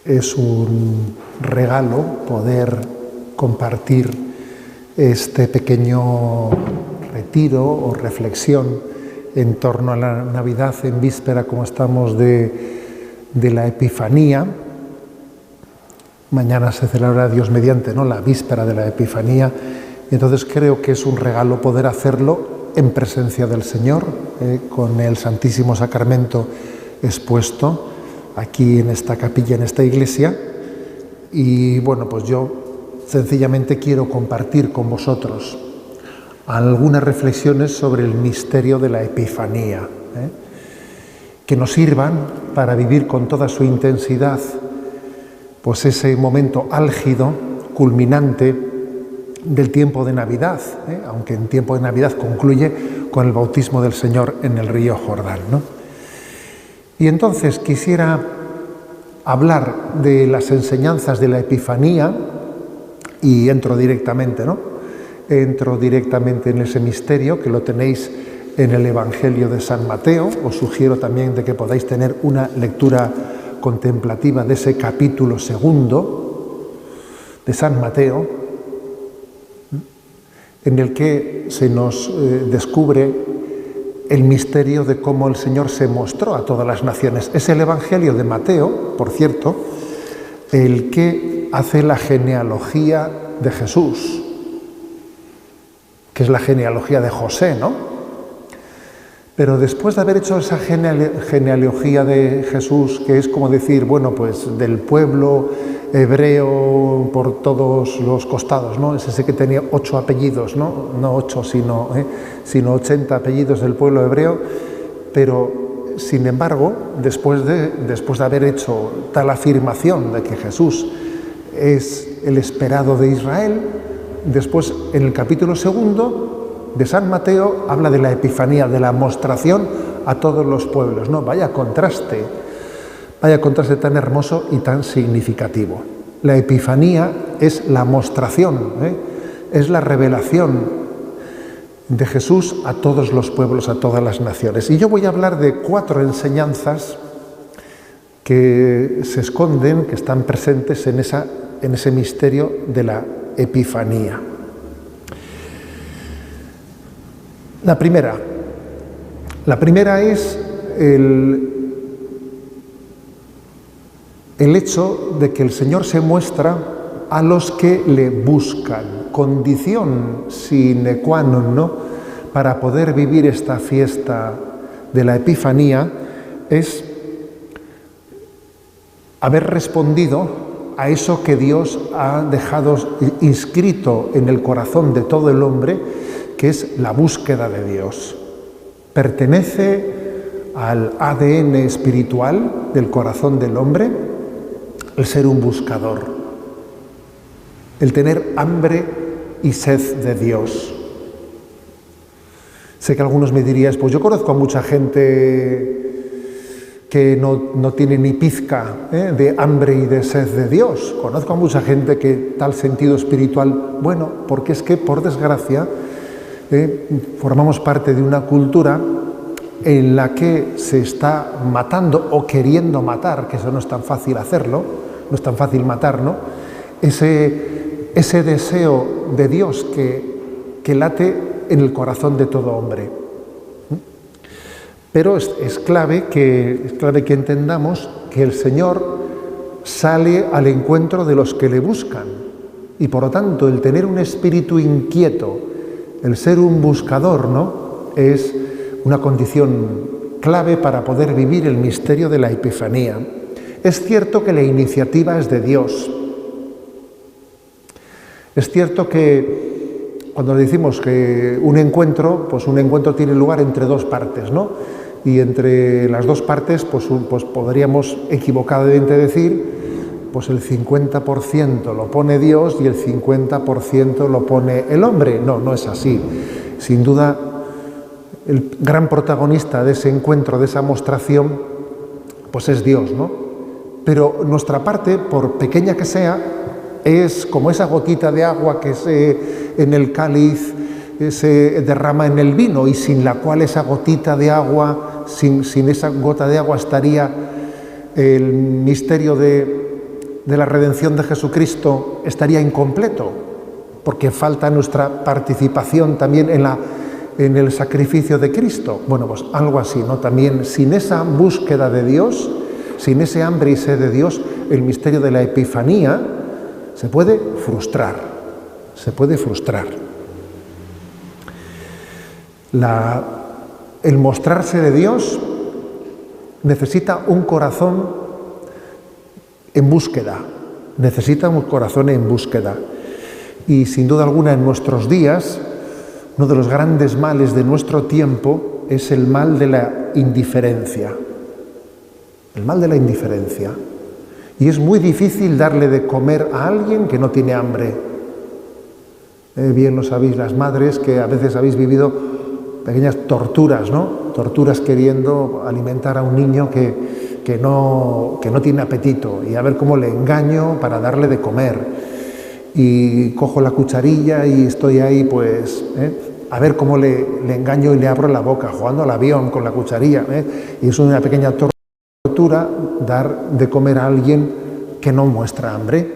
Es un regalo poder compartir este pequeño retiro o reflexión en torno a la Navidad en víspera, como estamos, de la Epifanía. Mañana se celebra, Dios mediante, ¿no?, la víspera de la Epifanía. Y entonces creo que es un regalo poder hacerlo en presencia del Señor, con el Santísimo Sacramento expuesto aquí en esta capilla, en esta iglesia. Y bueno, pues yo sencillamente quiero compartir con vosotros algunas reflexiones sobre el misterio de la Epifanía, que nos sirvan para vivir con toda su intensidad pues ese momento álgido, culminante del tiempo de Navidad, aunque en tiempo de Navidad concluye con el bautismo del Señor en el río Jordán, ¿no? Y entonces quisiera hablar de las enseñanzas de la Epifanía y entro directamente, Entro directamente en ese misterio, que lo tenéis en el Evangelio de San Mateo. Os sugiero también de que podáis tener una lectura contemplativa de ese capítulo 2 de San Mateo, en el que se nos descubre el misterio de cómo el Señor se mostró a todas las naciones. Es el Evangelio de Mateo, por cierto, el que hace la genealogía de Jesús, que es la genealogía de José, ¿no? Pero después de haber hecho esa genealogía de Jesús, que es como decir, bueno, pues del pueblo hebreo por todos los costados, ¿no? Es ese que tenía 8 apellidos, ¿no? No 8, sino 80 apellidos del pueblo hebreo. Pero, sin embargo, después de haber hecho tal afirmación de que Jesús es el esperado de Israel, después, en el capítulo 2 de San Mateo, habla de la Epifanía, de la mostración a todos los pueblos, ¿no? Vaya contraste tan hermoso y tan significativo. La Epifanía es la mostración, es la revelación de Jesús a todos los pueblos, a todas las naciones. Y yo voy a hablar de 4 enseñanzas que se esconden, que están presentes en ese misterio de la Epifanía. La primera es el hecho de que el Señor se muestra a los que le buscan, condición sine qua non, ¿no?, para poder vivir esta fiesta de la Epifanía, es haber respondido a eso que Dios ha dejado inscrito en el corazón de todo el hombre, que es la búsqueda de Dios. Pertenece al ADN espiritual del corazón del hombre el ser un buscador, el tener hambre y sed de Dios. Sé que algunos me diríais, pues yo conozco a mucha gente que no tiene ni pizca de hambre y de sed de Dios. Conozco a mucha gente que tal sentido espiritual, bueno, porque es que, por desgracia, formamos parte de una cultura en la que se está matando o queriendo matar, que eso no es tan fácil hacerlo, no es tan fácil matar, ¿no?, ese deseo de Dios que late en el corazón de todo hombre. Pero es clave que entendamos que el Señor sale al encuentro de los que le buscan, y por lo tanto el tener un espíritu inquieto, el ser un buscador, ¿no?, es una condición clave para poder vivir el misterio de la Epifanía. Es cierto que la iniciativa es de Dios. Es cierto que cuando decimos que un encuentro tiene lugar entre 2 partes, ¿no? Y entre las 2 partes, pues podríamos equivocadamente decir, pues el 50% lo pone Dios y el 50% lo pone el hombre. No es así. Sin duda, el gran protagonista de ese encuentro, de esa mostración, pues es Dios, ¿no? Pero nuestra parte, por pequeña que sea, es como esa gotita de agua que en el cáliz se derrama en el vino, y sin la cual esa gotita de agua, sin esa gota de agua estaría el misterio de de la redención de Jesucristo estaría incompleto, porque falta nuestra participación también en el sacrificio de Cristo. Bueno, pues algo así, ¿no? También sin esa búsqueda de Dios, sin ese hambre y sed de Dios, el misterio de la Epifanía se puede frustrar, se puede frustrar. El mostrarse de Dios necesita un corazón en búsqueda, necesita un corazón en búsqueda. Y sin duda alguna en nuestros días, uno de los grandes males de nuestro tiempo es el mal de la indiferencia. El mal de la indiferencia. Y es muy difícil darle de comer a alguien que no tiene hambre. Bien lo sabéis las madres, que a veces habéis vivido pequeñas torturas, ¿no? Torturas queriendo alimentar a un niño que no tiene apetito, y a ver cómo le engaño para darle de comer. Y cojo la cucharilla y estoy ahí, pues, a ver cómo le engaño y le abro la boca, jugando al avión con la cucharilla. Y es una pequeña tortura dar de comer a alguien que no muestra hambre.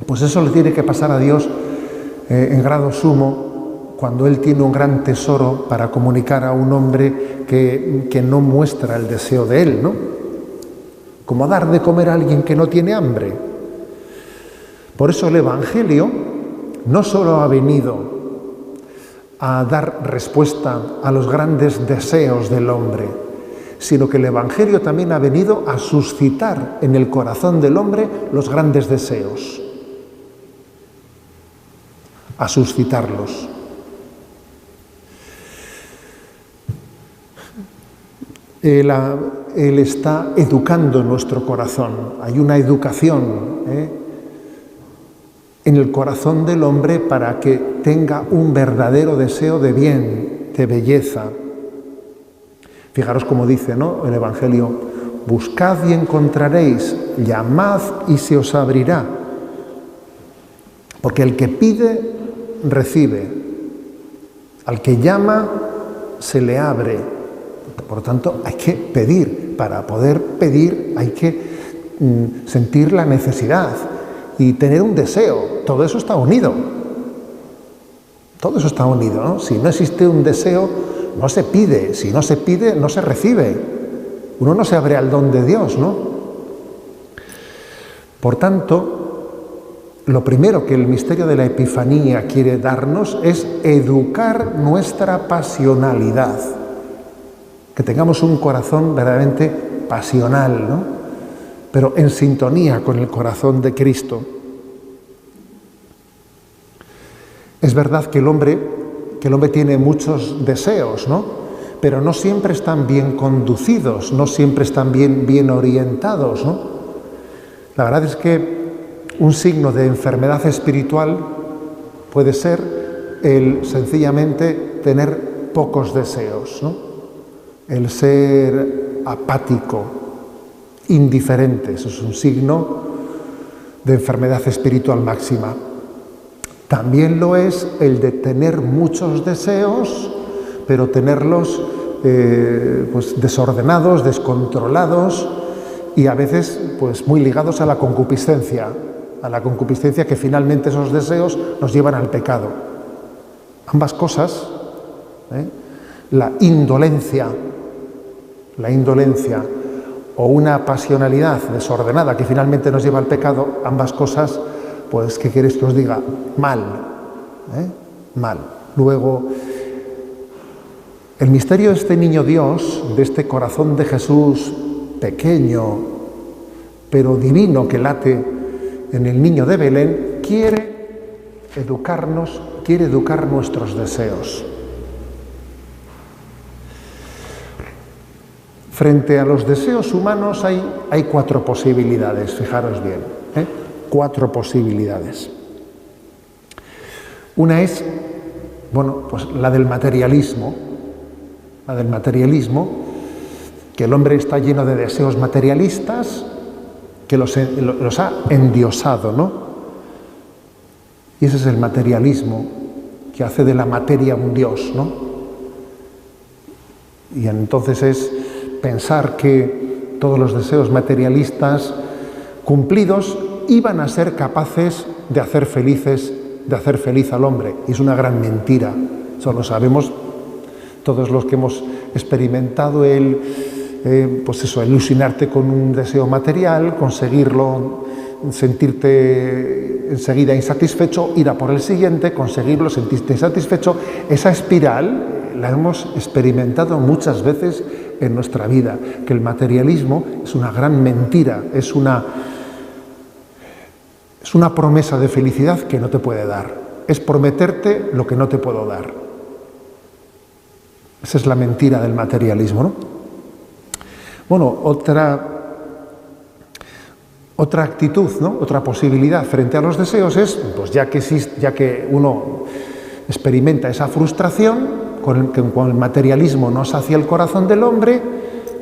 Pues eso le tiene que pasar a Dios en grado sumo cuando Él tiene un gran tesoro para comunicar a un hombre que no muestra el deseo de Él, ¿no? Como dar de comer a alguien que no tiene hambre. Por eso el Evangelio no solo ha venido a dar respuesta a los grandes deseos del hombre, sino que el Evangelio también ha venido a suscitar en el corazón del hombre los grandes deseos, a suscitarlos. Él está educando nuestro corazón. Hay una educación en el corazón del hombre para que tenga un verdadero deseo de bien, de belleza. Fijaros cómo dice, ¿no?, el Evangelio: buscad y encontraréis, llamad y se os abrirá. Porque el que pide, recibe. Al que llama, se le abre. Por lo tanto, hay que pedir. Para poder pedir hay que sentir la necesidad y tener un deseo. Todo eso está unido. Todo eso está unido, ¿no? Si no existe un deseo, no se pide. Si no se pide, no se recibe. Uno no se abre al don de Dios, ¿no? Por tanto, lo primero que el misterio de la Epifanía quiere darnos es educar nuestra pasionalidad. Que tengamos un corazón verdaderamente pasional, ¿no?, pero en sintonía con el corazón de Cristo. Es verdad que el hombre tiene muchos deseos, ¿no?, pero no siempre están bien conducidos, no siempre están bien orientados, ¿no? La verdad es que un signo de enfermedad espiritual puede ser el sencillamente tener pocos deseos, ¿no? El ser apático, indiferente, eso es un signo de enfermedad espiritual máxima. También lo es el de tener muchos deseos, pero tenerlos pues desordenados, descontrolados y a veces pues muy ligados a la concupiscencia que finalmente esos deseos nos llevan al pecado. Ambas cosas, la indolencia o una pasionalidad desordenada que finalmente nos lleva al pecado, ambas cosas, pues, ¿qué queréis que os diga? Mal. Luego, el misterio de este niño Dios, de este corazón de Jesús pequeño, pero divino, que late en el niño de Belén, quiere educar nuestros deseos. Frente a los deseos humanos hay 4 posibilidades, fijaros bien, 4 posibilidades. Una es, pues la del materialismo, que el hombre está lleno de deseos materialistas, que los ha endiosado, ¿no? Y ese es el materialismo, que hace de la materia un dios, ¿no? Y entonces es pensar que todos los deseos materialistas cumplidos iban a ser capaces de hacer feliz al hombre. Y es una gran mentira. Eso lo sabemos todos los que hemos experimentado el ilusionarte con un deseo material, conseguirlo, sentirte enseguida insatisfecho, ir a por el siguiente, conseguirlo, sentirte insatisfecho. Esa espiral la hemos experimentado muchas veces en nuestra vida, que el materialismo es una gran mentira, es una promesa de felicidad que no te puede dar. Es prometerte lo que no te puedo dar. Esa es la mentira del materialismo, ¿no? Bueno, otra actitud, ¿no? Otra posibilidad frente a los deseos es, pues ya que uno experimenta esa frustración, con el materialismo no sacia el corazón del hombre,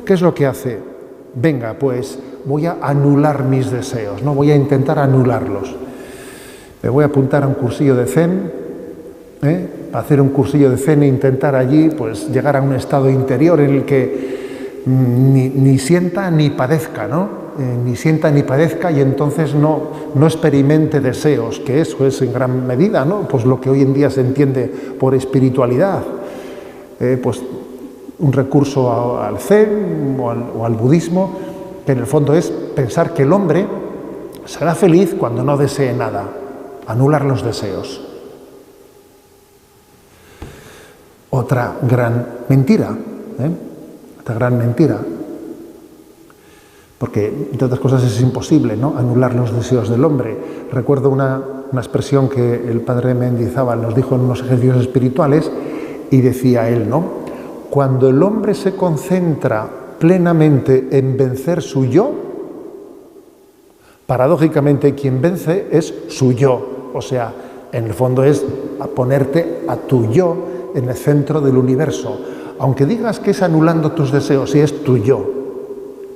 ¿qué es lo que hace? Venga, pues voy a anular mis deseos, ¿no? Voy a intentar anularlos. Me voy a apuntar a un cursillo de Zen, para hacer un cursillo de Zen e intentar allí pues llegar a un estado interior en el que ni sienta ni padezca, ¿no? Ni sienta ni padezca, y entonces no experimente deseos, que eso es en gran medida, ¿no? Pues lo que hoy en día se entiende por espiritualidad. Pues un recurso al Zen o al budismo, que en el fondo es pensar que el hombre será feliz cuando no desee nada, anular los deseos. Otra gran mentira, otra gran mentira, porque entre otras cosas es imposible, ¿no?, anular los deseos del hombre. Recuerdo una expresión que el padre Mendizábal nos dijo en unos ejercicios espirituales, y decía él, ¿no?, cuando el hombre se concentra plenamente en vencer su yo, paradójicamente quien vence es su yo. O sea, en el fondo es ponerte a tu yo en el centro del universo. Aunque digas que es anulando tus deseos, si es tu yo,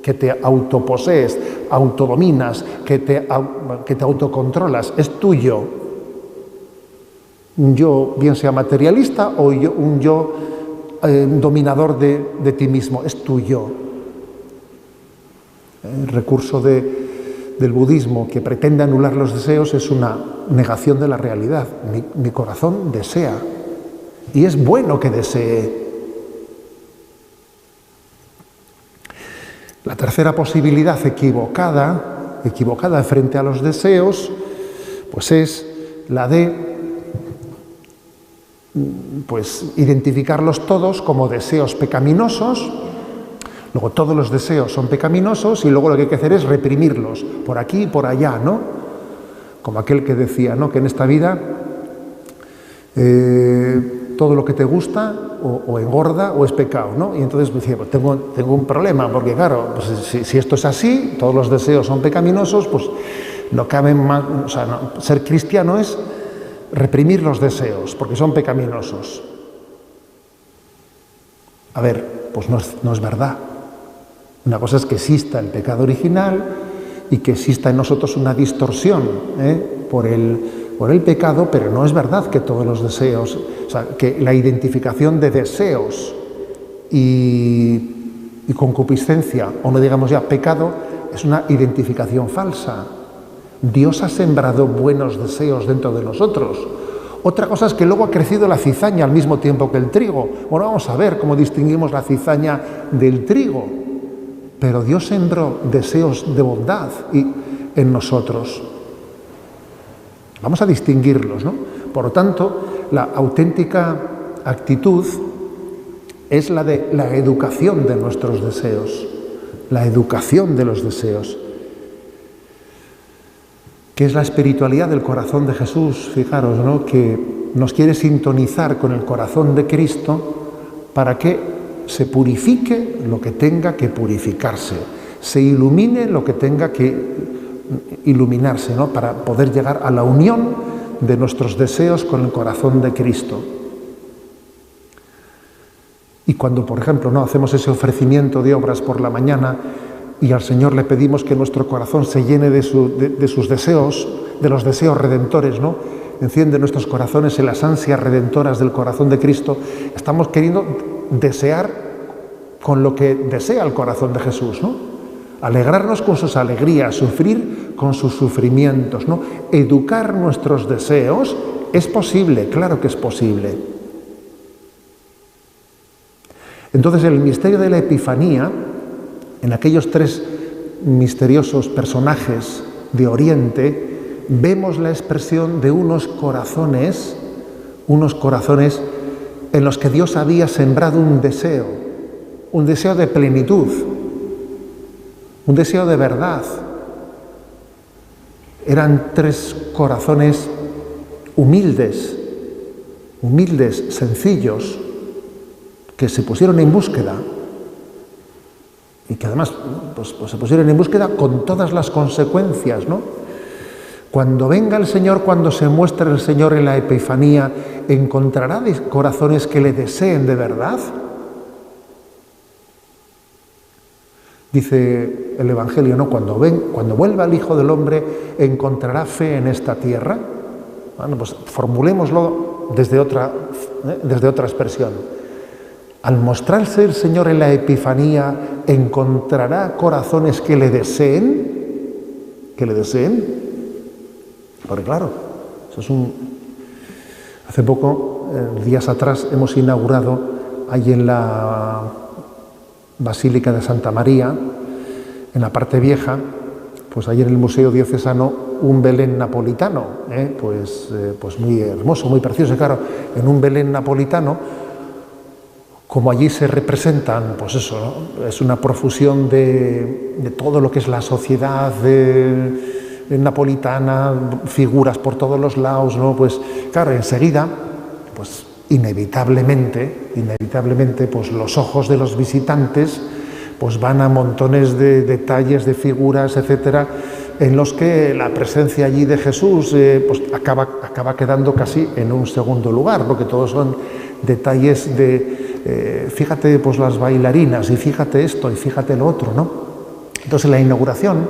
que te autoposees, autodominas, que te autocontrolas, es tu yo. Un yo, bien sea materialista, o un yo dominador de ti mismo, es tu yo. El recurso del budismo que pretende anular los deseos es una negación de la realidad. Mi corazón desea, y es bueno que desee. La tercera posibilidad equivocada frente a los deseos, pues es la de identificarlos todos como deseos pecaminosos. Luego todos los deseos son pecaminosos y luego lo que hay que hacer es reprimirlos por aquí y por allá, ¿no? Como aquel que decía, ¿no?, que en esta vida todo lo que te gusta o engorda o es pecado, ¿no? Y entonces decía, pues tengo un problema, porque claro, pues si esto es así, todos los deseos son pecaminosos, pues no cabe más, o sea, ser cristiano es reprimir los deseos, porque son pecaminosos. A ver, pues no es verdad. Una cosa es que exista el pecado original y que exista en nosotros una distorsión por el pecado, pero no es verdad que todos los deseos, o sea, que la identificación de deseos y concupiscencia, o no digamos ya pecado, es una identificación falsa. Dios ha sembrado buenos deseos dentro de nosotros. Otra cosa es que luego ha crecido la cizaña al mismo tiempo que el trigo. Bueno, vamos a ver cómo distinguimos la cizaña del trigo. Pero Dios sembró deseos de bondad en nosotros. Vamos a distinguirlos, ¿no? Por lo tanto, la auténtica actitud es la de la educación de nuestros deseos. La educación de los deseos. Que es la espiritualidad del corazón de Jesús, fijaros, ¿no?, que nos quiere sintonizar con el corazón de Cristo para que se purifique lo que tenga que purificarse, se ilumine lo que tenga que iluminarse, ¿no?, para poder llegar a la unión de nuestros deseos con el corazón de Cristo. Y cuando, por ejemplo, no hacemos ese ofrecimiento de obras por la mañana, y al Señor le pedimos que nuestro corazón se llene de sus deseos, de los deseos redentores, ¿no? Enciende nuestros corazones en las ansias redentoras del corazón de Cristo. Estamos queriendo desear con lo que desea el corazón de Jesús, ¿no? Alegrarnos con sus alegrías, sufrir con sus sufrimientos, ¿no? Educar nuestros deseos es posible, claro que es posible. Entonces, el misterio de la Epifanía, en aquellos tres misteriosos personajes de Oriente, vemos la expresión de unos corazones en los que Dios había sembrado un deseo de plenitud, un deseo de verdad. Eran tres corazones humildes, sencillos, que se pusieron en búsqueda y que además pues se pusieron en búsqueda con todas las consecuencias, ¿no? Cuando venga el Señor, cuando se muestre el Señor en la Epifanía, ¿encontrará corazones que le deseen de verdad? Dice el Evangelio, ¿no? Cuando vuelva el Hijo del Hombre, ¿encontrará fe en esta tierra? Bueno, pues formulémoslo desde otra expresión. Al mostrarse el Señor en la Epifanía, ¿encontrará corazones que le deseen? ¿Que le deseen? Porque claro, eso es Hace poco, días atrás, hemos inaugurado ahí en la Basílica de Santa María, en la parte vieja, pues ahí en el Museo Diocesano, un Belén napolitano, pues muy hermoso, muy precioso. Y claro, en un Belén napolitano, como allí se representan, pues eso, ¿no? Es una profusión de todo lo que es la sociedad napolitana, figuras por todos los lados, ¿no? Pues claro, enseguida, pues inevitablemente, pues los ojos de los visitantes pues van a montones de detalles, de figuras, etcétera, en los que la presencia allí de Jesús pues acaba quedando casi en un segundo lugar, porque todos son detalles fíjate pues las bailarinas, y fíjate esto, y fíjate lo otro, ¿no? Entonces en la inauguración,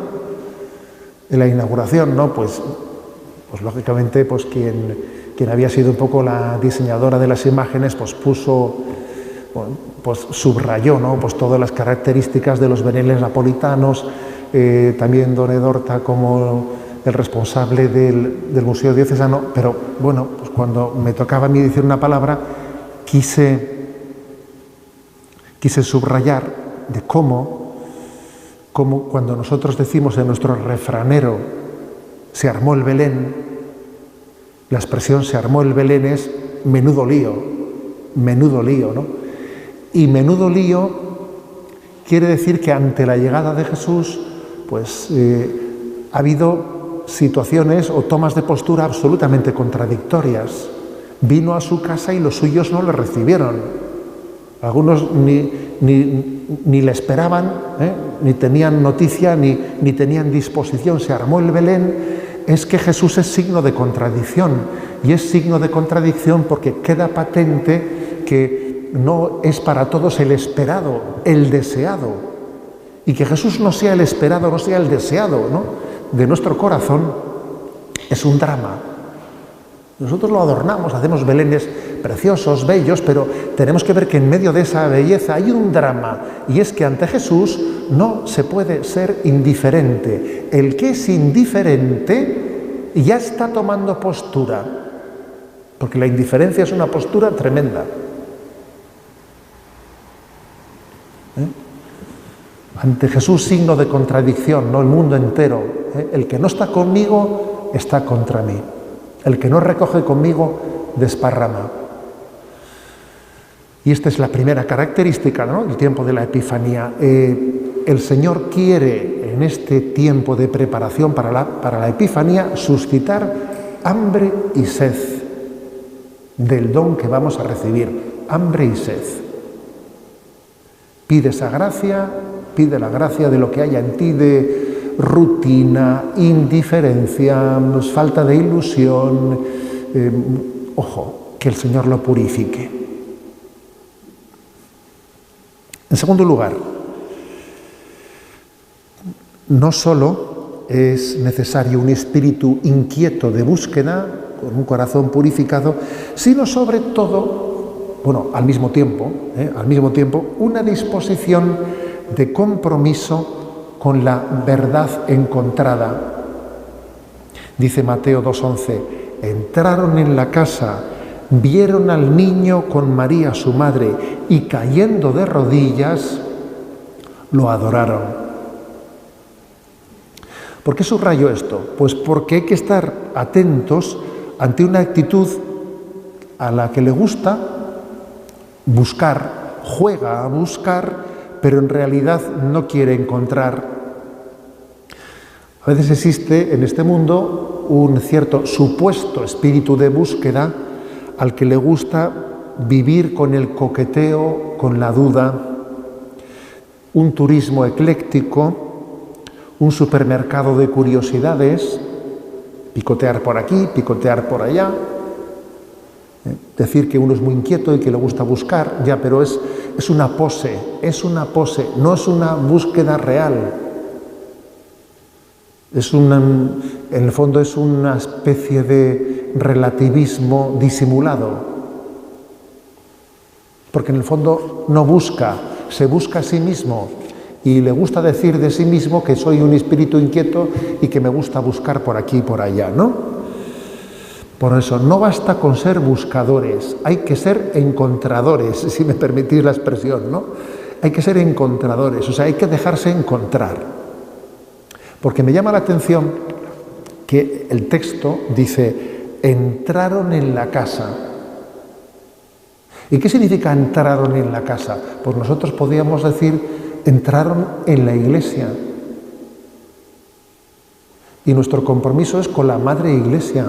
¿no? Pues lógicamente pues quien había sido un poco la diseñadora de las imágenes, pues subrayó, ¿no? Pues todas las características de los belenes napolitanos, también don Edorta como el responsable del Museo Diocesano, pero bueno, pues cuando me tocaba a mí decir una palabra, quise subrayar de cómo cuando nosotros decimos en nuestro refranero se armó el Belén, la expresión se armó el Belén es menudo lío, ¿no? Y menudo lío quiere decir que ante la llegada de Jesús, pues ha habido situaciones o tomas de postura absolutamente contradictorias. Vino a su casa y los suyos no le recibieron. Algunos ni le esperaban, ni tenían noticia, ni tenían disposición. Se armó el Belén. Es que Jesús es signo de contradicción. Y es signo de contradicción porque queda patente que no es para todos el esperado, el deseado. Y que Jesús no sea el esperado, no sea el deseado, ¿no? De nuestro corazón es un drama. Nosotros lo adornamos, hacemos belenes preciosos, bellos, pero tenemos que ver que en medio de esa belleza hay un drama, y es que ante Jesús no se puede ser indiferente. El que es indiferente ya está tomando postura, porque la indiferencia es una postura tremenda. Ante Jesús, signo de contradicción, ¿no? El mundo entero. El que no está conmigo está contra mí. El que no recoge conmigo desparrama. Y esta es la primera característica, ¿no? El tiempo de la Epifanía. El Señor quiere, en este tiempo de preparación para la Epifanía, suscitar hambre y sed del don que vamos a recibir. Hambre y sed. Pide esa gracia, pide la gracia de lo que haya en ti de rutina, indiferencia, falta de ilusión. Ojo, que el Señor lo purifique. En segundo lugar, no solo es necesario un espíritu inquieto de búsqueda, con un corazón purificado, sino sobre todo, al mismo tiempo, una disposición de compromiso con la verdad encontrada. Dice Mateo 2:11, entraron en la casa, vieron al niño con María su madre y cayendo de rodillas lo adoraron. ¿Por qué subrayo esto? Pues porque hay que estar atentos ante una actitud a la que le gusta buscar, juega a buscar, pero en realidad no quiere encontrar. A veces existe en este mundo un cierto supuesto espíritu de búsqueda al que le gusta vivir con el coqueteo, con la duda, un turismo ecléctico, un supermercado de curiosidades, picotear por aquí, picotear por allá, decir que uno es muy inquieto y que le gusta buscar, ya, pero es una pose, no es una búsqueda real. En el fondo es una especie de relativismo disimulado, porque en el fondo no busca, se busca a sí mismo y le gusta decir de sí mismo que soy un espíritu inquieto y que me gusta buscar por aquí y por allá, ¿no? Por eso, no basta con ser buscadores, hay que ser encontradores, si me permitís la expresión, ¿no? Hay que ser encontradores, o sea, hay que dejarse encontrar. Porque me llama la atención que el texto dice, entraron en la casa. ¿Y qué significa entraron en la casa? Pues nosotros podríamos decir, entraron en la iglesia. Y nuestro compromiso es con la Madre Iglesia.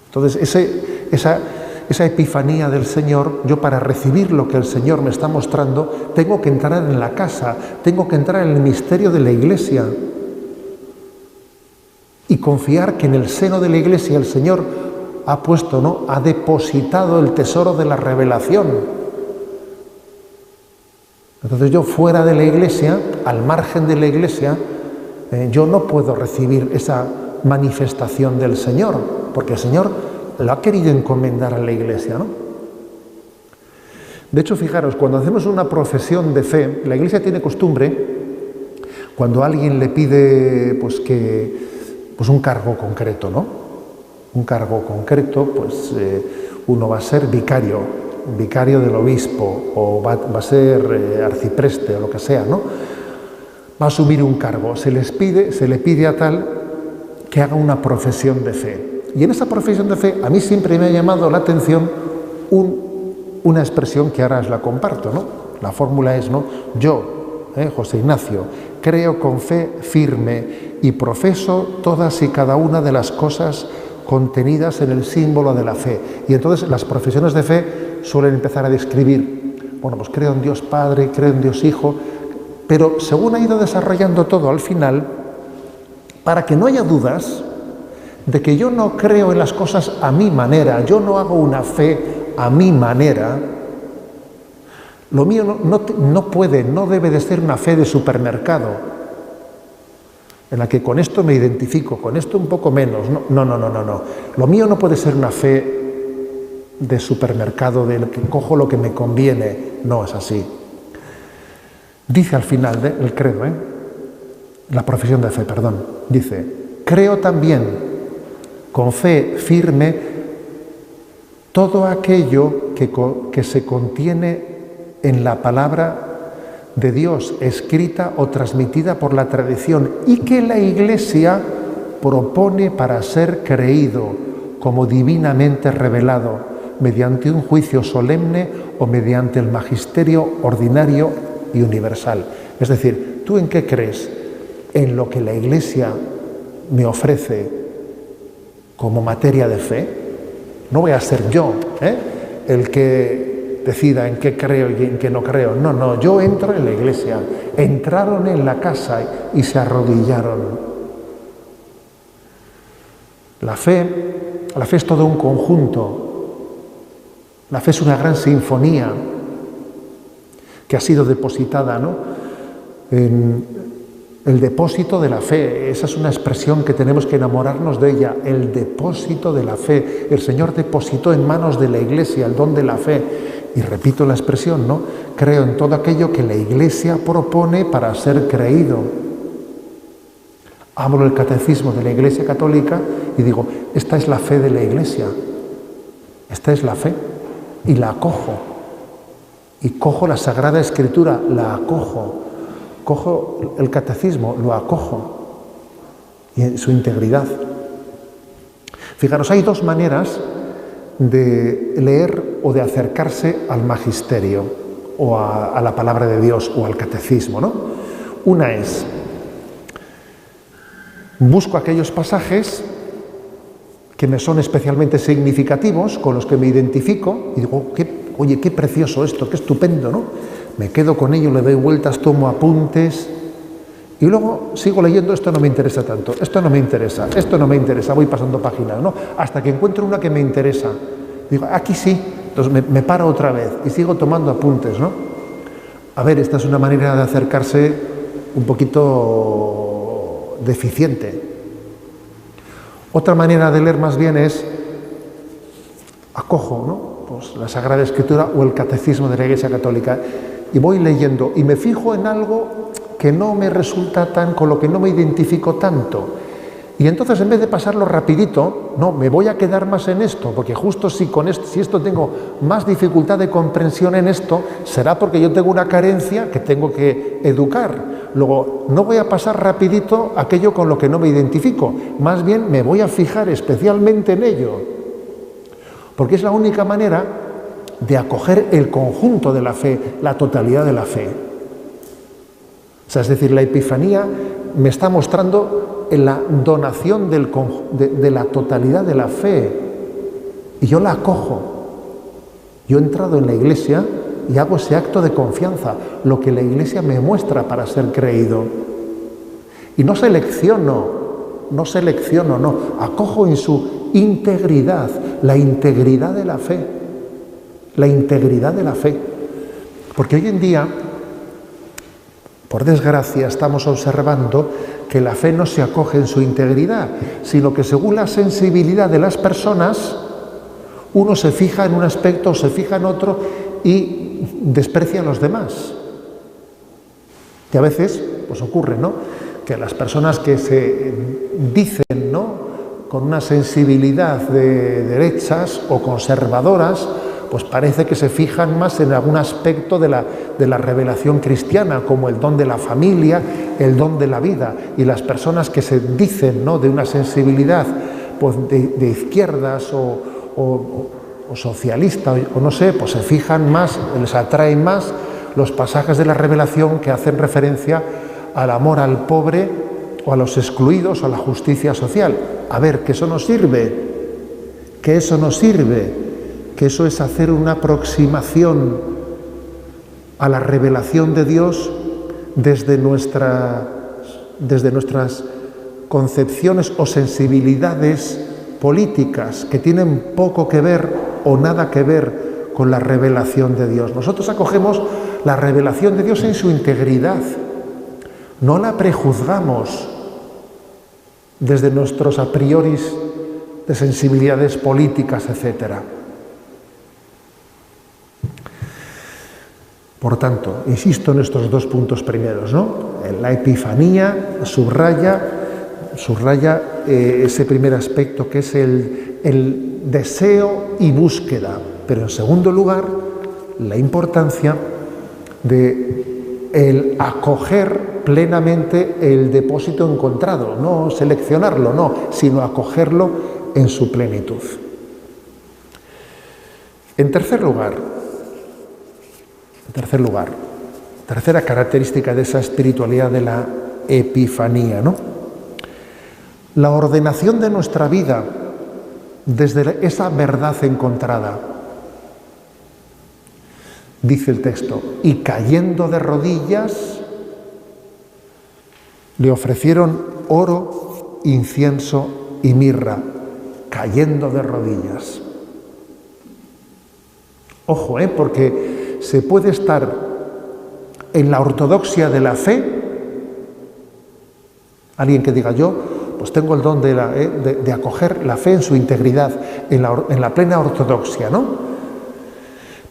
Entonces, esa epifanía del Señor, yo para recibir lo que el Señor me está mostrando, tengo que entrar en la casa, tengo que entrar en el misterio de la Iglesia y confiar que en el seno de la Iglesia el Señor ha puesto, ¿no?, ha depositado el tesoro de la revelación. Entonces yo fuera de la Iglesia, al margen de la Iglesia, yo no puedo recibir esa manifestación del Señor, porque el Señor lo ha querido encomendar a la Iglesia, ¿no? De hecho, fijaros, cuando hacemos una profesión de fe, la Iglesia tiene costumbre, cuando alguien le pide pues un cargo concreto, ¿no? Un cargo concreto, pues uno va a ser vicario del obispo, o va a ser arcipreste o lo que sea, ¿no? Va a asumir un cargo, se le pide a tal que haga una profesión de fe. Y en esa profesión de fe, a mí siempre me ha llamado la atención una expresión que ahora os la comparto, ¿no? La fórmula es, ¿no? Yo, José Ignacio, creo con fe firme y profeso todas y cada una de las cosas contenidas en el símbolo de la fe. Y entonces las profesiones de fe suelen empezar a describir, bueno, pues creo en Dios Padre, creo en Dios Hijo, pero según ha ido desarrollando todo al final, para que no haya dudas de que yo no creo en las cosas a mi manera, yo no hago una fe a mi manera, lo mío no debe de ser una fe de supermercado, en la que con esto me identifico, con esto un poco menos. No. Lo mío no puede ser una fe de supermercado, de que cojo lo que me conviene. No es así. Dice al final del credo, la profesión de fe, dice, creo también con fe firme todo aquello que se contiene en la palabra de Dios, escrita o transmitida por la tradición, y que la Iglesia propone para ser creído como divinamente revelado, mediante un juicio solemne o mediante el magisterio ordinario y universal. Es decir, ¿tú en qué crees? ¿En lo que la Iglesia me ofrece como materia de fe? No voy a ser yo el que decida en qué creo y en qué no creo. No, yo entro en la Iglesia. Entraron en la casa y se arrodillaron. La fe es todo un conjunto. La fe es una gran sinfonía que ha sido depositada, ¿no?, en el depósito de la fe. Esa es una expresión que tenemos que enamorarnos de ella, el depósito de la fe. El Señor depositó en manos de la Iglesia el don de la fe. Y repito la expresión, ¿no? Creo en todo aquello que la Iglesia propone para ser creído. abro el catecismo de la Iglesia Católica y digo, esta es la fe de la Iglesia, esta es la fe, y la acojo, y cojo la Sagrada Escritura, la acojo, cojo el catecismo, lo acojo, y en su integridad. Fijaros, hay dos maneras de leer o de acercarse al magisterio, o a la palabra de Dios, o al catecismo, ¿no? Una es, busco aquellos pasajes que me son especialmente significativos, con los que me identifico, y digo, oye, qué precioso esto, qué estupendo, ¿no? Me quedo con ello, le doy vueltas, tomo apuntes, y luego sigo leyendo, esto no me interesa tanto, esto no me interesa, voy pasando páginas, ¿no? Hasta que encuentro una que me interesa. Digo, aquí sí, entonces me paro otra vez y sigo tomando apuntes, ¿no? A ver, esta es una manera de acercarse un poquito deficiente. Otra manera de leer más bien es, acojo, ¿no? Pues la Sagrada Escritura o el Catecismo de la Iglesia Católica y voy leyendo y me fijo en algo que no me resulta tan, con lo que no me identifico tanto. Y entonces en vez de pasarlo rapidito, no, me voy a quedar más en esto, porque justo si esto tengo más dificultad de comprensión en esto, será porque yo tengo una carencia que tengo que educar. Luego, no voy a pasar rapidito aquello con lo que no me identifico, más bien me voy a fijar especialmente en ello, porque es la única manera de acoger el conjunto de la fe, la totalidad de la fe. O sea, es decir, la Epifanía me está mostrando en la donación de la totalidad de la fe, y yo la acojo. Yo he entrado en la Iglesia y hago ese acto de confianza, lo que la Iglesia me muestra para ser creído. Y no selecciono, no, acojo en su integridad, la integridad de la fe, la integridad de la fe. Porque hoy en día, por desgracia, estamos observando que la fe no se acoge en su integridad, sino que según la sensibilidad de las personas, uno se fija en un aspecto, se fija en otro y desprecia a los demás. Y a veces, pues ocurre, ¿no?, que las personas que se dicen, ¿no?, con una sensibilidad de derechas o conservadoras, pues parece que se fijan más en algún aspecto de la revelación cristiana, como el don de la familia, el don de la vida. Y las personas que se dicen, ¿no?, de una sensibilidad pues de izquierdas o socialista, o no sé, pues se fijan más, les atraen más los pasajes de la revelación que hacen referencia al amor al pobre o a los excluidos o a la justicia social. A ver, que eso no sirve, que eso es hacer una aproximación a la revelación de Dios desde nuestras concepciones o sensibilidades políticas que tienen poco que ver o nada que ver con la revelación de Dios. Nosotros acogemos la revelación de Dios en su integridad, no la prejuzgamos desde nuestros a priori de sensibilidades políticas, etc. Por tanto, insisto en estos dos puntos primeros, ¿no? La Epifanía subraya ese primer aspecto, que es el deseo y búsqueda, pero en segundo lugar, la importancia de el acoger plenamente el depósito encontrado, no seleccionarlo, no, sino acogerlo en su plenitud. En tercer lugar, tercera característica de esa espiritualidad de la Epifanía, ¿no?, la ordenación de nuestra vida desde esa verdad encontrada. Dice el texto, y cayendo de rodillas, le ofrecieron oro, incienso y mirra, cayendo de rodillas. Ojo, porque se puede estar en la ortodoxia de la fe, alguien que diga yo, pues tengo el don de acoger la fe en su integridad, en la plena ortodoxia, ¿no?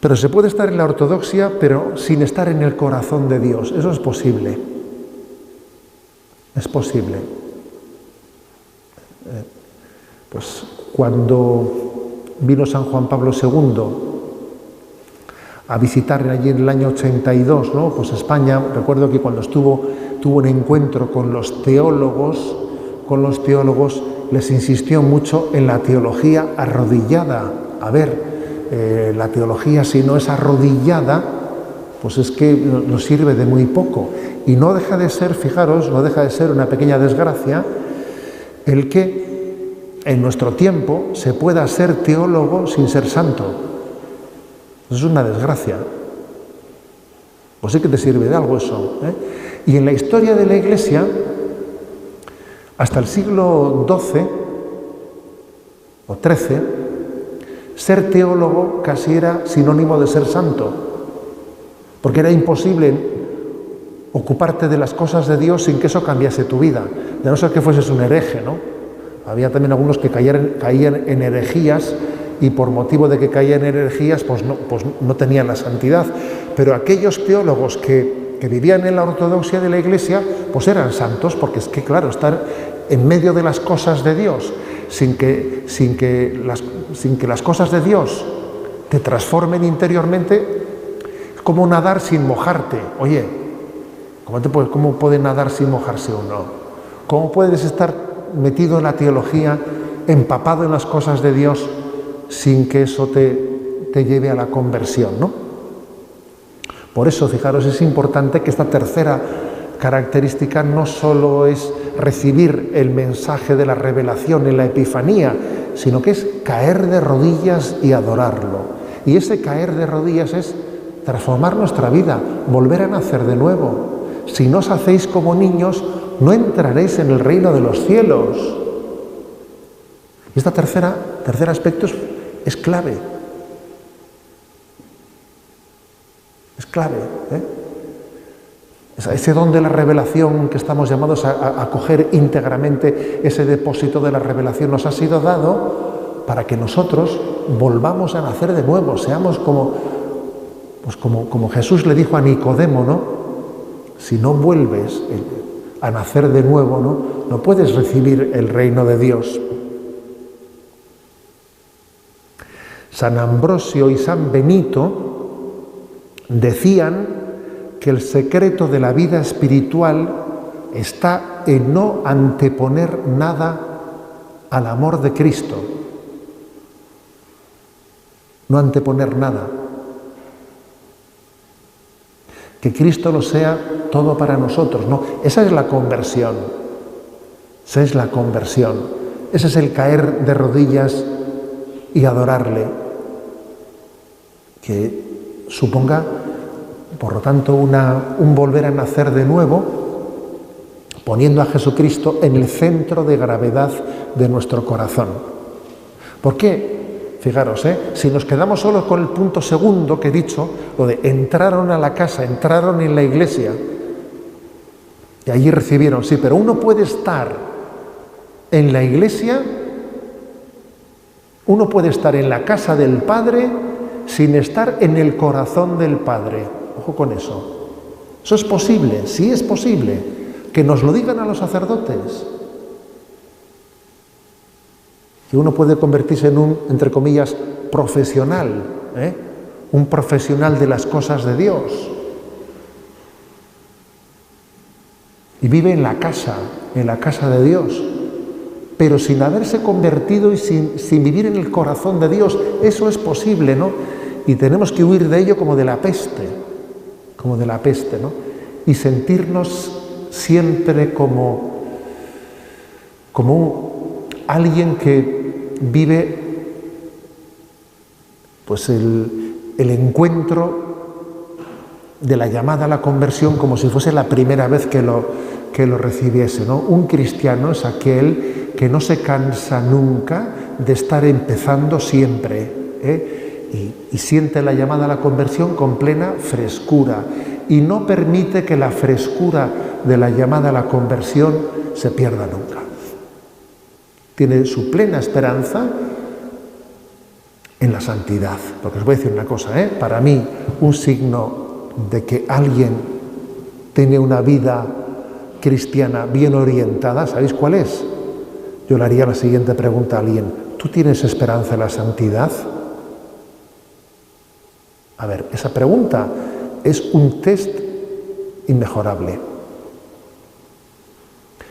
Pero se puede estar en la ortodoxia, pero sin estar en el corazón de Dios. Eso es posible. Es posible. Pues cuando vino San Juan Pablo II a visitar allí en el año 82, ¿no? Pues España, recuerdo que cuando tuvo un encuentro con los teólogos, les insistió mucho en la teología arrodillada. A ver, la teología, si no es arrodillada, pues es que nos sirve de muy poco. Y no deja de ser, fijaros, no deja de ser una pequeña desgracia el que en nuestro tiempo se pueda ser teólogo sin ser santo. Eso es una desgracia. Pues sí que te sirve de algo eso, ¿eh? Y en la historia de la Iglesia, hasta el siglo XII o XIII, ser teólogo casi era sinónimo de ser santo, porque era imposible ocuparte de las cosas de Dios sin que eso cambiase tu vida, de no ser que fueses un hereje, ¿no? Había también algunos que caían en herejías y por motivo de que caían en herejías pues no tenían la santidad. Pero aquellos teólogos que vivían en la ortodoxia de la Iglesia pues eran santos, porque es que claro, estar en medio de las cosas de Dios sin que las cosas de Dios te transformen interiormente, es como nadar sin mojarte. Oye, ¿cómo puede nadar sin mojarse uno? ¿Cómo puedes estar metido en la teología, empapado en las cosas de Dios, sin que eso te lleve a la conversión, ¿no? Por eso, fijaros, es importante que esta tercera característica no solo es recibir el mensaje de la revelación en la Epifanía, sino que es caer de rodillas y adorarlo. Y ese caer de rodillas es transformar nuestra vida, volver a nacer de nuevo. Si no os hacéis como niños, no entraréis en el reino de los cielos. Y este tercer aspecto es clave. Es clave, ¿eh? Ese don de la revelación que estamos llamados a coger íntegramente, ese depósito de la revelación nos ha sido dado para que nosotros volvamos a nacer de nuevo, seamos como Jesús le dijo a Nicodemo, ¿no? Si no vuelves a nacer de nuevo, no puedes recibir el reino de Dios. San Ambrosio y San Benito decían que el secreto de la vida espiritual está en no anteponer nada al amor de Cristo. No anteponer nada. Que Cristo lo sea todo para nosotros, ¿no? Esa es la conversión. Esa es la conversión. Ese es el caer de rodillas y adorarle. Que suponga, por lo tanto, un volver a nacer de nuevo, poniendo a Jesucristo en el centro de gravedad de nuestro corazón. ¿Por qué? Fijaros, si nos quedamos solo con el punto segundo que he dicho, lo de entraron a la casa, entraron en la iglesia y allí recibieron, sí, pero uno puede estar en la iglesia, uno puede estar en la casa del Padre sin estar en el corazón del Padre. Ojo con eso. Eso es posible, sí es posible. Que nos lo digan a los sacerdotes. Que uno puede convertirse en un, entre comillas, profesional, un profesional de las cosas de Dios. Y vive en la casa de Dios, pero sin haberse convertido y sin vivir en el corazón de Dios. Eso es posible, ¿no? Y tenemos que huir de ello como de la peste, ¿no? Y sentirnos siempre como alguien que vive pues el encuentro de la llamada a la conversión como si fuese la primera vez que lo recibiese, ¿no? Un cristiano es aquel que no se cansa nunca de estar empezando siempre, y siente la llamada a la conversión con plena frescura y no permite que la frescura de la llamada a la conversión se pierda nunca. Tiene su plena esperanza en la santidad. Porque os voy a decir una cosa, para mí un signo de que alguien tiene una vida cristiana bien orientada, ¿sabéis cuál es? Yo le haría la siguiente pregunta a alguien: ¿tú tienes esperanza en la santidad? A ver, esa pregunta es un test inmejorable.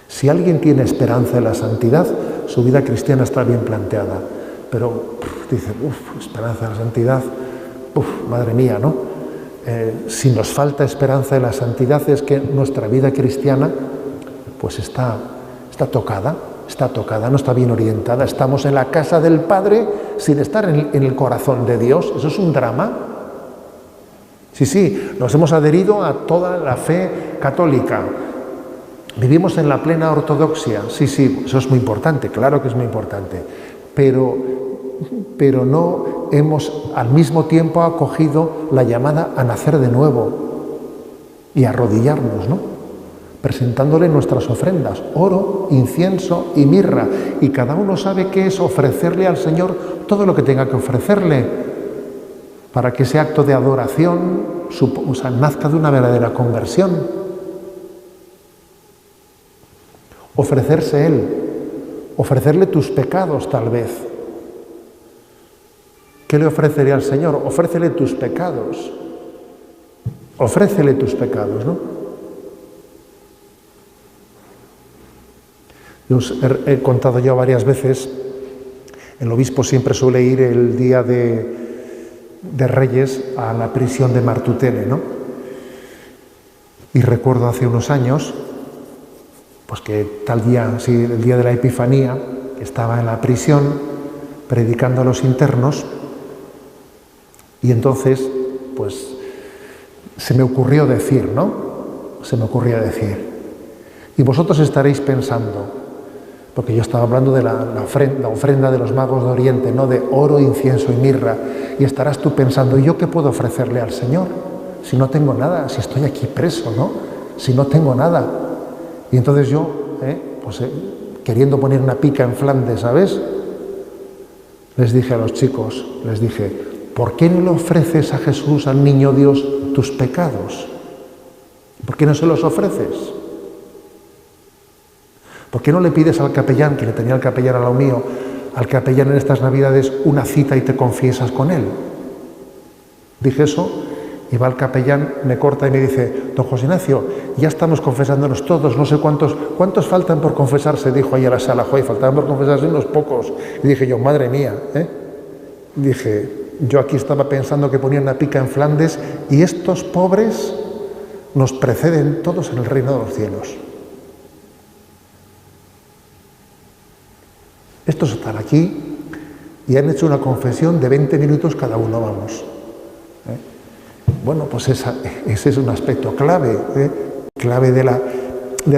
Si alguien tiene esperanza en la santidad, su vida cristiana está bien planteada. Pero dice, esperanza en la santidad, madre mía, ¿no? Si nos falta esperanza en la santidad es que nuestra vida cristiana pues está tocada, no está bien orientada. Estamos en la casa del Padre sin estar en el corazón de Dios. Eso es un drama. Sí, nos hemos adherido a toda la fe católica. Vivimos en la plena ortodoxia. Sí, eso es muy importante, claro que es muy importante. Pero no hemos al mismo tiempo acogido la llamada a nacer de nuevo y a arrodillarnos, ¿no? Presentándole nuestras ofrendas, oro, incienso y mirra. Y cada uno sabe qué es ofrecerle al Señor todo lo que tenga que ofrecerle para que ese acto de adoración nazca de una verdadera conversión. Ofrecerse Él, ofrecerle tus pecados tal vez. ¿Qué le ofrecería al Señor? Ofrécele tus pecados. Ofrécele tus pecados, ¿no? He contado yo varias veces, el obispo siempre suele ir el día de Reyes a la prisión de Martutene, ¿no? Y recuerdo hace unos años, pues que tal día, el día de la Epifanía, estaba en la prisión predicando a los internos, y entonces, pues, se me ocurrió decir, y vosotros estaréis pensando, porque yo estaba hablando de la ofrenda de los magos de Oriente, ¿no? De oro, incienso y mirra, y estarás tú pensando, ¿y yo qué puedo ofrecerle al Señor? Si no tengo nada, si estoy aquí preso, ¿no? Si no tengo nada. Y entonces yo, queriendo poner una pica en Flandes, ¿sabes? Les dije a los chicos, ¿por qué no le ofreces a Jesús, al niño Dios, tus pecados? ¿Por qué no se los ofreces? ¿Por qué no le pides al capellán, que le tenía el capellán al lado mío, al capellán en estas Navidades, una cita y te confiesas con él? Dije eso, y va el capellán, me corta y me dice, don José Ignacio, ya estamos confesándonos todos, no sé cuántos faltan por confesarse, dijo ahí a la sala, faltaban por confesarse unos pocos. Y dije yo, madre mía, Dije, yo aquí estaba pensando que ponía una pica en Flandes y estos pobres nos preceden todos en el reino de los cielos. Estos están aquí y han hecho una confesión de 20 minutos cada uno, vamos. Bueno, pues ese es un aspecto clave, clave de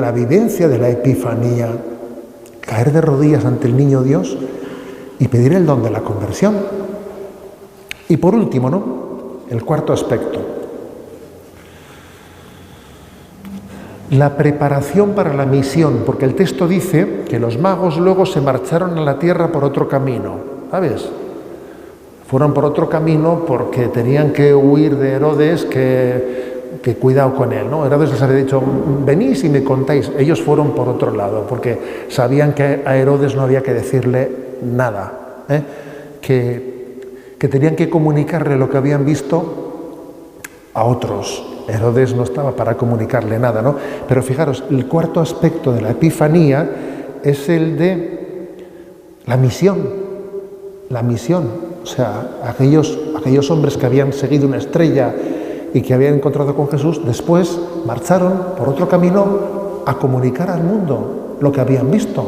la vivencia de la Epifanía. Caer de rodillas ante el niño Dios y pedir el don de la conversión. Y por último, ¿no? El cuarto aspecto. La preparación para la misión, porque el texto dice que los magos luego se marcharon a la tierra por otro camino, ¿sabes? Fueron por otro camino porque tenían que huir de Herodes, que cuidado con él, ¿no? Herodes les había dicho, venís y me contáis. Ellos fueron por otro lado, porque sabían que a Herodes no había que decirle nada, que tenían que comunicarle lo que habían visto a otros. Herodes no estaba para comunicarle nada, ¿no? Pero fijaros, el cuarto aspecto de la Epifanía es el de la misión. La misión, o sea, aquellos hombres que habían seguido una estrella y que habían encontrado con Jesús, después marcharon por otro camino a comunicar al mundo lo que habían visto.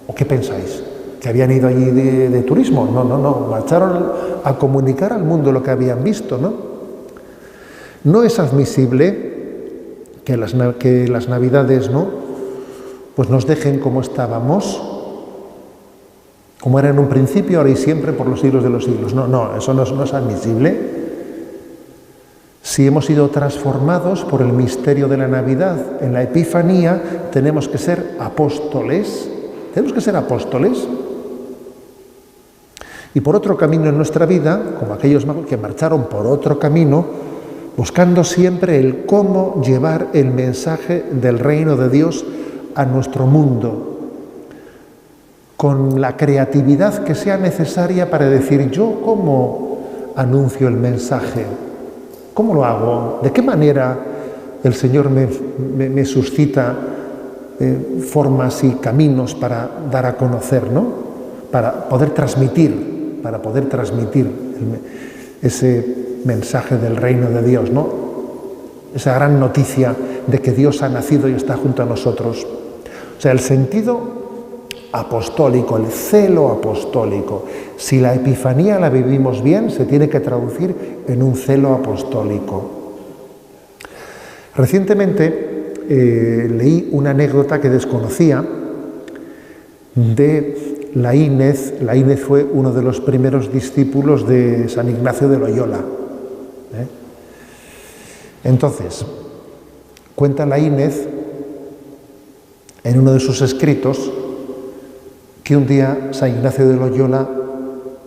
¿O qué pensáis? ¿Que habían ido allí de turismo? No, marcharon a comunicar al mundo lo que habían visto, ¿no? No es admisible que las Navidades, ¿no? Pues nos dejen como estábamos, como era en un principio, ahora y siempre, por los siglos de los siglos. No, eso no es admisible. Si hemos sido transformados por el misterio de la Navidad en la Epifanía, tenemos que ser apóstoles. Tenemos que ser apóstoles. Y por otro camino en nuestra vida, como aquellos magos que marcharon por otro camino, buscando siempre el cómo llevar el mensaje del reino de Dios a nuestro mundo. con la creatividad que sea necesaria para decir, yo cómo anuncio el mensaje, cómo lo hago, de qué manera el Señor me suscita formas y caminos para dar a conocer, ¿no? Para poder transmitir ese mensaje del reino de Dios, ¿no? Esa gran noticia de que Dios ha nacido y está junto a nosotros. O sea, el sentido apostólico, el celo apostólico. Si la Epifanía la vivimos bien, se tiene que traducir en un celo apostólico. Recientemente leí una anécdota que desconocía de Laínez. Laínez fue uno de los primeros discípulos de San Ignacio de Loyola. Entonces, cuenta Laínez en uno de sus escritos que un día San Ignacio de Loyola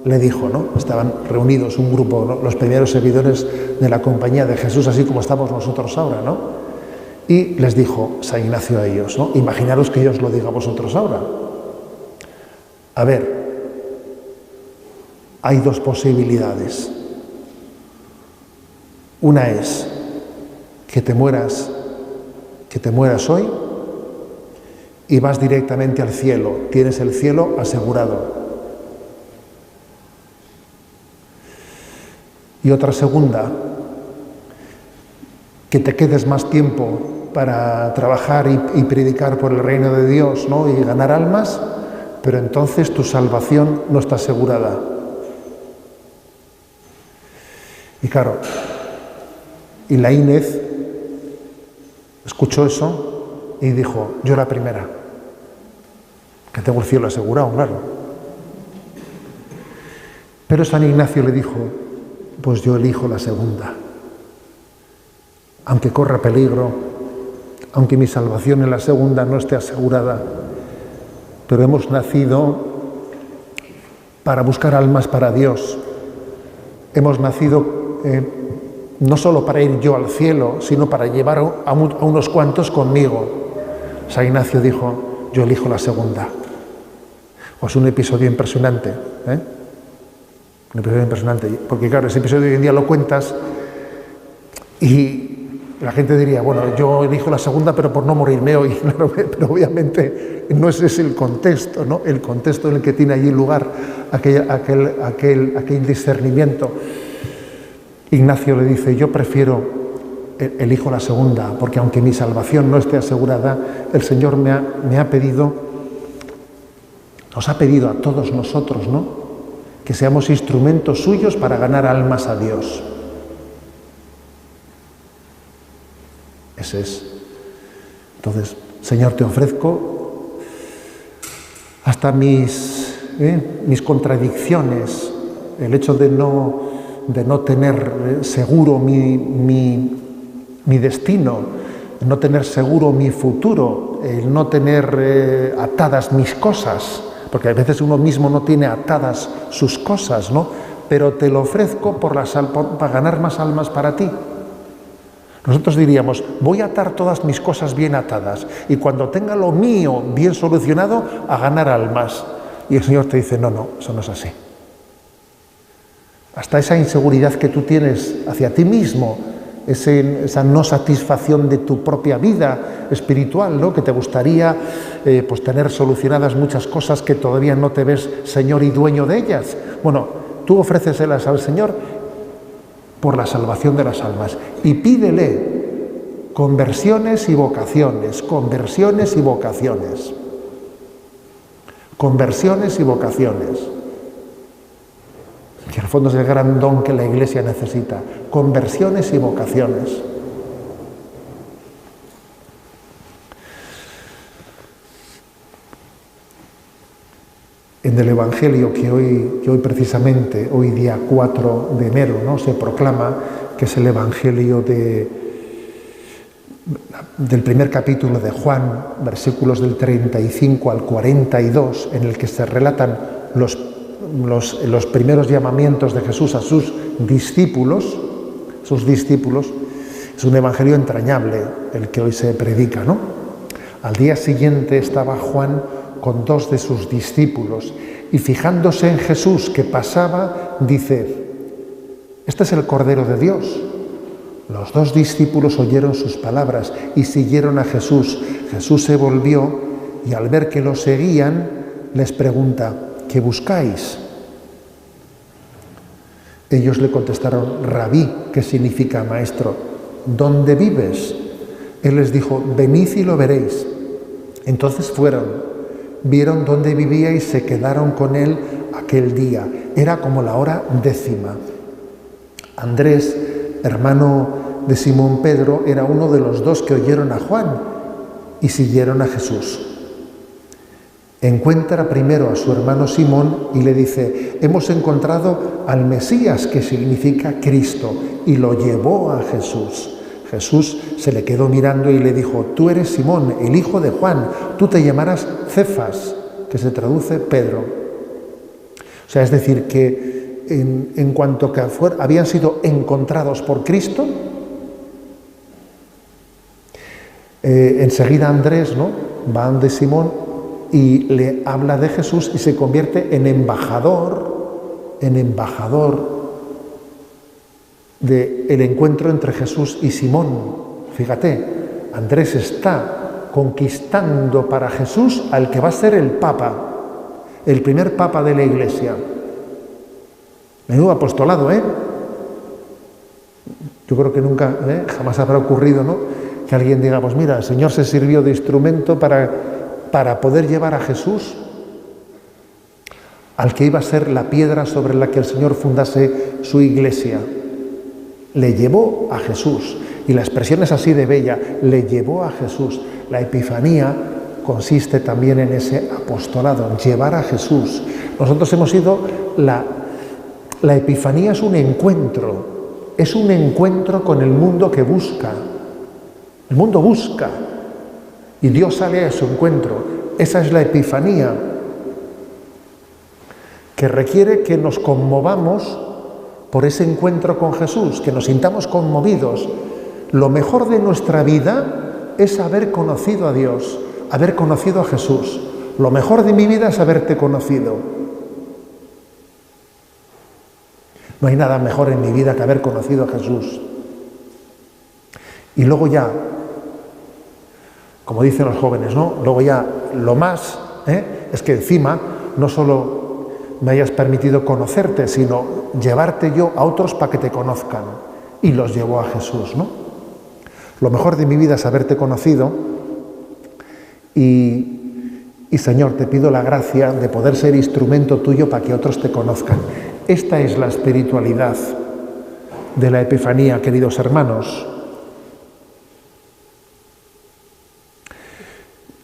le dijo, ¿no? Estaban reunidos un grupo, ¿no? Los primeros seguidores de la Compañía de Jesús, así como estamos nosotros ahora, ¿no? Y les dijo San Ignacio a ellos, ¿no? Imaginaros que yo os lo diga a vosotros ahora. A ver, hay dos posibilidades. Una es que te mueras hoy y vas directamente al cielo, tienes el cielo asegurado. Y otra segunda, que te quedes más tiempo para trabajar y predicar por el reino de Dios, ¿no? Y ganar almas, pero entonces tu salvación no está asegurada. Y claro, y Laínez escuchó eso y dijo, yo la primera, que tengo el cielo asegurado, claro. Pero San Ignacio le dijo, pues yo elijo la segunda. Aunque corra peligro, aunque mi salvación en la segunda no esté asegurada, pero hemos nacido para buscar almas para Dios. Hemos nacido no solo para ir yo al cielo, sino para llevar a unos cuantos conmigo. San Ignacio dijo, yo elijo la segunda. Pues un episodio impresionante, un episodio impresionante, porque claro, ese episodio hoy en día lo cuentas y la gente diría, bueno, yo elijo la segunda pero por no morirme hoy, claro, pero obviamente no ese es el contexto, ¿no? El contexto en el que tiene allí lugar aquel discernimiento. Ignacio le dice, yo elijo la segunda, porque aunque mi salvación no esté asegurada, el Señor nos ha pedido a todos nosotros, ¿no? Que seamos instrumentos suyos para ganar almas a Dios. Ese es. Entonces, Señor, te ofrezco hasta mis contradicciones, el hecho de no tener seguro mi destino, no tener seguro mi futuro, el no tener atadas mis cosas, porque a veces uno mismo no tiene atadas sus cosas, ¿no? Pero te lo ofrezco para ganar más almas para ti. Nosotros diríamos, voy a atar todas mis cosas bien atadas y cuando tenga lo mío bien solucionado, a ganar almas. Y el Señor te dice, no, eso no es así. Hasta esa inseguridad que tú tienes hacia ti mismo, esa no satisfacción de tu propia vida espiritual, ¿no? Que te gustaría pues tener solucionadas muchas cosas que todavía no te ves Señor y dueño de ellas. Bueno, tú ofréceselas al Señor por la salvación de las almas y pídele conversiones y vocaciones, conversiones y vocaciones, conversiones y vocaciones. Que en el fondo es el gran don que la Iglesia necesita, conversiones y vocaciones. En el Evangelio que hoy precisamente, hoy día 4 de enero, ¿no? Se proclama, que es el Evangelio del primer capítulo de Juan, versículos del 35 al 42, en el que se relatan los primeros llamamientos de Jesús a sus discípulos. Es un evangelio entrañable el que hoy se predica, ¿no? Al día siguiente estaba Juan con dos de sus discípulos y fijándose en Jesús que pasaba, dice: este es el Cordero de Dios. Los dos discípulos oyeron sus palabras y siguieron a Jesús. Jesús se volvió y al ver que lo seguían, les pregunta: ¿qué buscáis? Ellos le contestaron: Rabí, que significa maestro, ¿dónde vives? Él les dijo: venid y lo veréis. Entonces fueron, vieron dónde vivía y se quedaron con él aquel día. Era como la hora 10. Andrés, hermano de Simón Pedro, era uno de los dos que oyeron a Juan y siguieron a Jesús. Encuentra primero a su hermano Simón y le dice: hemos encontrado al Mesías, que significa Cristo, y lo llevó a Jesús. Jesús se le quedó mirando y le dijo: tú eres Simón, el hijo de Juan, tú te llamarás Cefas, que se traduce Pedro. O sea, es decir, que en cuanto que habían sido encontrados por Cristo, enseguida Andrés, ¿no?, va ante Simón y le habla de Jesús y se convierte en embajador del encuentro entre Jesús y Simón. Fíjate, Andrés está conquistando para Jesús al que va a ser el Papa, el primer Papa de la Iglesia. Menudo apostolado, ¿eh? Yo creo que nunca, jamás habrá ocurrido, ¿no?, que alguien diga: pues mira, el Señor se sirvió de instrumento para poder llevar a Jesús, al que iba a ser la piedra sobre la que el Señor fundase su Iglesia. Le llevó a Jesús. Y la expresión es así de bella: le llevó a Jesús. La Epifanía consiste también en ese apostolado, llevar a Jesús. Nosotros hemos sido la Epifanía es un encuentro con el mundo que busca. El mundo busca y Dios sale a su encuentro. Esa es la Epifanía, que requiere que nos conmovamos por ese encuentro con Jesús, que nos sintamos conmovidos. Lo mejor de nuestra vida es haber conocido a Dios, haber conocido a Jesús. Lo mejor de mi vida es haberte conocido. No hay nada mejor en mi vida que haber conocido a Jesús. Y luego ya, como dicen los jóvenes, ¿no?, luego ya lo más es que encima no solo me hayas permitido conocerte, sino llevarte yo a otros para que te conozcan. Y los llevó a Jesús, ¿no? Lo mejor de mi vida es haberte conocido y Señor, te pido la gracia de poder ser instrumento tuyo para que otros te conozcan. Esta es la espiritualidad de la Epifanía, queridos hermanos.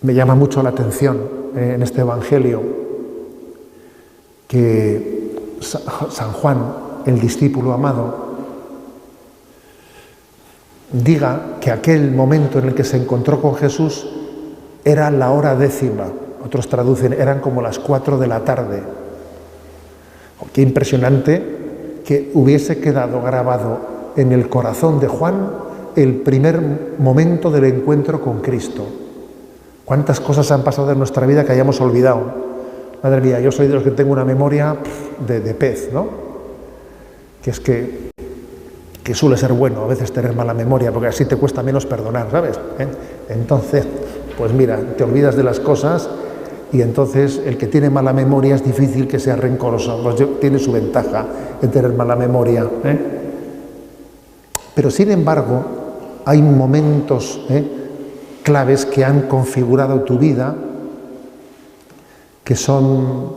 Me llama mucho la atención en este Evangelio que San Juan, el discípulo amado, diga que aquel momento en el que se encontró con Jesús era la hora 10. Otros traducen, eran como las 4 de la tarde. Qué impresionante que hubiese quedado grabado en el corazón de Juan el primer momento del encuentro con Cristo. ¿Cuántas cosas han pasado en nuestra vida que hayamos olvidado? Madre mía, yo soy de los que tengo una memoria de pez, ¿no? Que es que suele ser bueno a veces tener mala memoria, porque así te cuesta menos perdonar, ¿sabes? Entonces, pues mira, te olvidas de las cosas y entonces el que tiene mala memoria es difícil que sea rencoroso, pues tiene su ventaja en tener mala memoria, Pero sin embargo, hay momentos claves que han configurado tu vida, que son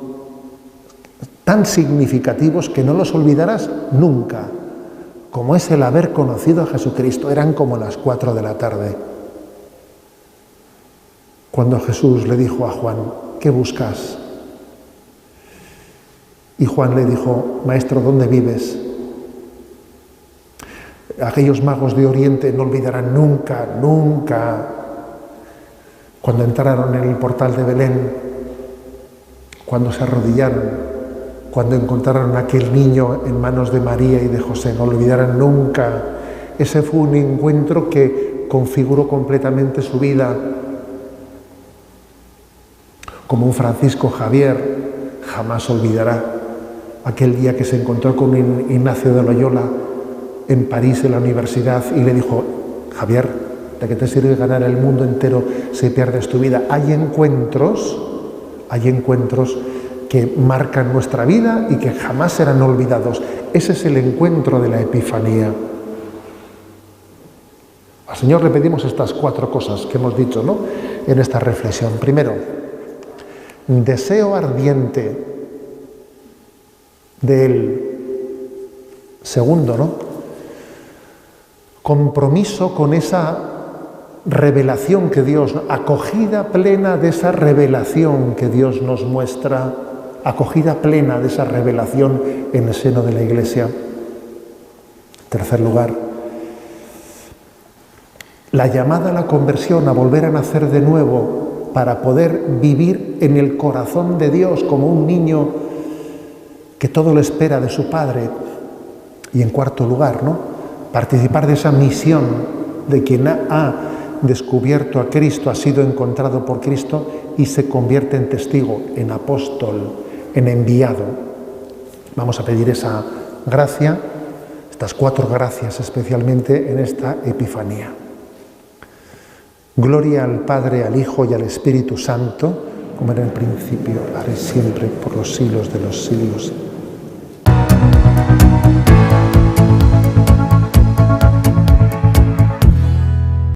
tan significativos que no los olvidarás nunca, como es el haber conocido a Jesucristo. Eran como las 4 de la tarde, cuando Jesús le dijo a Juan: ¿qué buscas? Y Juan le dijo: Maestro, ¿dónde vives? Aquellos magos de Oriente no olvidarán nunca, nunca, cuando entraron en el portal de Belén, cuando se arrodillaron, cuando encontraron a aquel niño en manos de María y de José. No olvidarán nunca. Ese fue un encuentro que configuró completamente su vida. como un Francisco Javier jamás olvidará aquel día que se encontró con Ignacio de Loyola en París, en la universidad, y le dijo: Javier, ¿de qué te sirve ganar el mundo entero si pierdes tu vida? Hay encuentros que marcan nuestra vida y que jamás serán olvidados. Ese es el encuentro de la Epifanía. Al Señor le pedimos estas 4 cosas que hemos dicho, ¿no?, en esta reflexión. Primero, deseo ardiente de Él. Segundo, ¿no?, compromiso con esa revelación que Dios, acogida plena de esa revelación que Dios nos muestra, acogida plena de esa revelación en el seno de la Iglesia. En tercer lugar, la llamada a la conversión, a volver a nacer de nuevo para poder vivir en el corazón de Dios como un niño que todo lo espera de su Padre. Y en cuarto lugar, ¿no?, participar de esa misión de quien ha descubierto a Cristo, ha sido encontrado por Cristo y se convierte en testigo, en apóstol, en enviado. Vamos a pedir esa gracia, estas 4 gracias especialmente en esta Epifanía. Gloria al Padre, al Hijo y al Espíritu Santo, como era en el principio, ahora y siempre, por los siglos de los siglos.